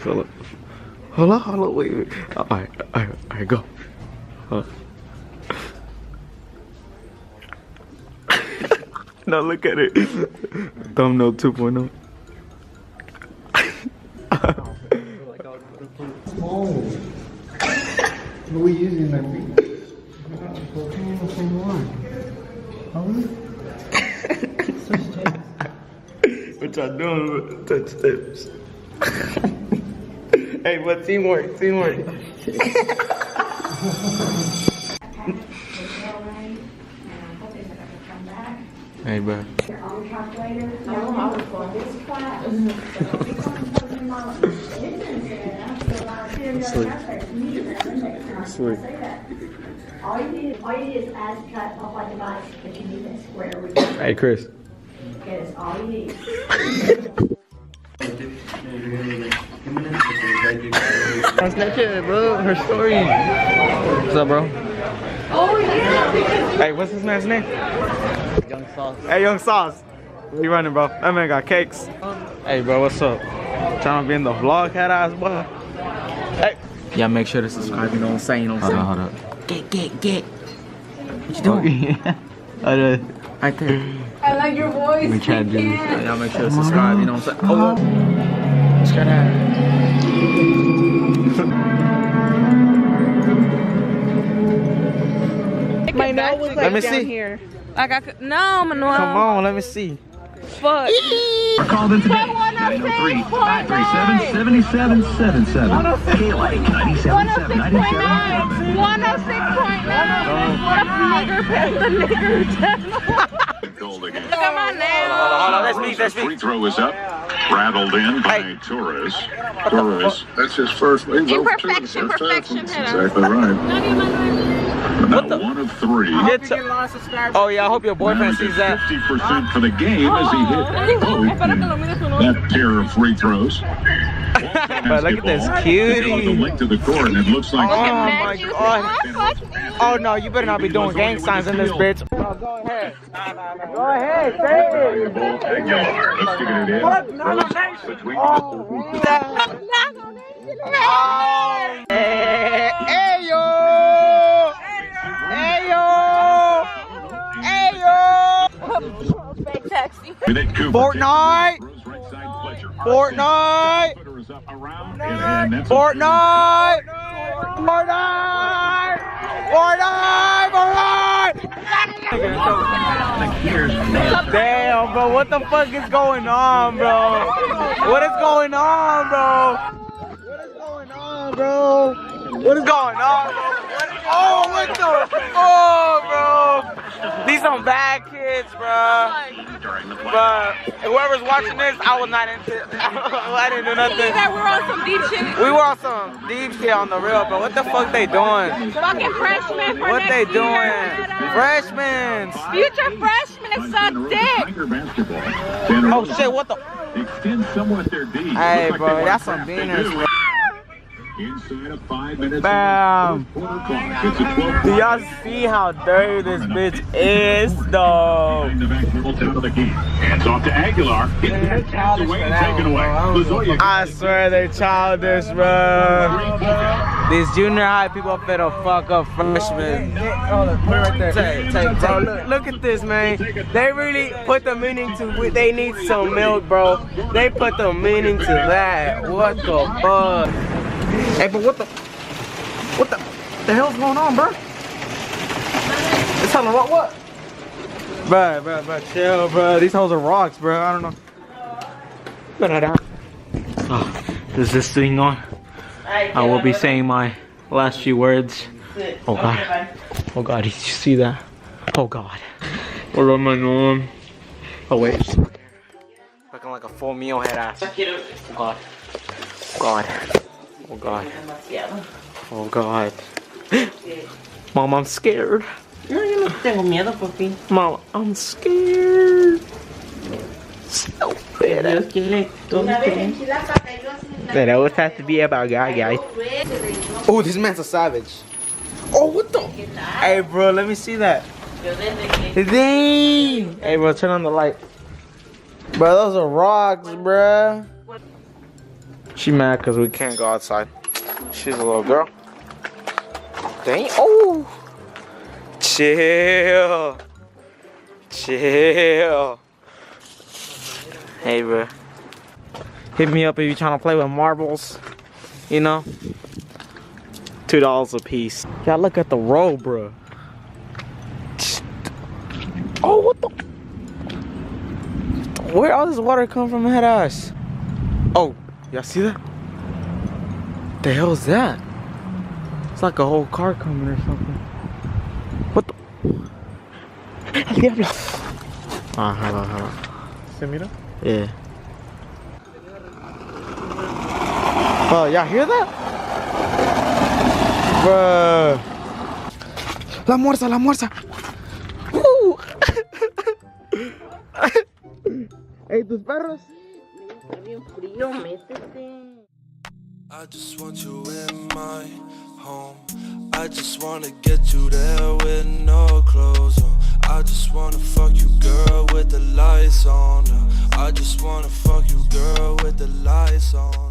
Hold on, wait. Alright, go. No, look at it. Thumbnail 2.0. Oh, what are we using that thing? What y'all doing? Touch tips. Hey, but teamwork. Hey, bro. Sleep. All you need is add, subtract, multiply, divide, but you need that square root. Hey, Chris. That is all you need. On Snapchat, bro. Her story. What's up, bro? Oh, yeah. Hey, what's this man's name? Young Sauce. Hey, Young Sauce. Where you running, bro? That man got cakes. Hey, bro, what's up? Trying to be in the vlog, head ass, boy. Hey. Yeah, make sure to subscribe. You know what I'm saying? Hold up. Get. What you doing? Right there. I like your voice. We try to do this. Y'all make sure to subscribe. You know what I'm saying? Oh, just gotta. My nose was like Let me down see. here. Like I could, no, Manuel. Come on, let me see. Fuck. Called in today. 903 537 7777. KLA 97.7. 106.9. 106.9. What a nigger past the nigger channel. Look at my nails. Hold on, let's Free throw is up. Rattled in by Torres. That's his first. Imperfection. That's exactly right. Now 1 of 3. Oh yeah, I hope your boyfriend sees that. 50% for the game as he hit that pair of free throws. But look at this The cutie. link to the court, and it looks like. Oh my god. Oh no, you better not be doing gang signs in this bitch. Go ahead. Go ahead, say it. Aguilar, let's get it in. Between Hey yo! Fake taxi. Fortnite! Fortnite! Damn, bro, what the fuck is going on, bro? What is going on, bro? What is going on, bro? Oh, what the? Oh, bro. These some bad kids, bro. But whoever's watching this, I was not into it. I didn't do nothing. That we're on some deep shit. We were on some deep shit on the real, but what the fuck they doing? Fucking freshmen for What next they doing? year. Freshmen. Future freshmen and suck dick. Oh shit, what the? Extend somewhat their D. Hey, bro, that's some beaners, bro. Inside of 5 minutes. Bam. Do y'all see how dirty this bitch is, though? In the back middle town of the game. Hands off to Aguilar. It's away and taken away. I swear they childish, bro. These junior high people finna fuck up freshmen. Hold on, put it right there. Take, bro. Look at this, man. They really put the meaning to. They need some milk, bro. They put the meaning to that. What the fuck? Hey, but what the hell's going on, bro? It's hella what? Bro, chill, bro. These hoes are rocks, bro. I don't know. Oh, is this thing on? I will be saying my last few words. Oh god. Oh god, did you see that? Oh god. What am I doing? Oh wait. Looking like a full meal head ass. Oh god. God. Oh god. Oh god. Mom, I'm scared. No, yo no tengo miedo, papi. Mom, I'm scared. Stupid. Dios quiere todo bien. That always has to be about God, guys. Oh, this man's a savage. Oh, what the? Hey, bro, let me see that. Dang. Hey, bro, turn on the light. Bro, those are rocks, bro. She mad because we can't go outside. She's a little girl. Dang. Oh. Chill. Chill. Hey, bro. Hit me up if you're trying to play with marbles. You know? $2 a piece. Y'all look at the roll, bro. Oh, what the? Where all this water come from ahead of us? Oh, y'all see that? The hell is that? It's like a whole car coming or something. What the? Hold on. ¿Se mira? Yeah. Oh, y'all hear that? Bruh. La muerza. Woo. Hey, tus perros. I just want you in my home. I just wanna get you there with no clothes on. I just wanna fuck you, girl, with the lights on. I just wanna fuck you, girl, with the lights on.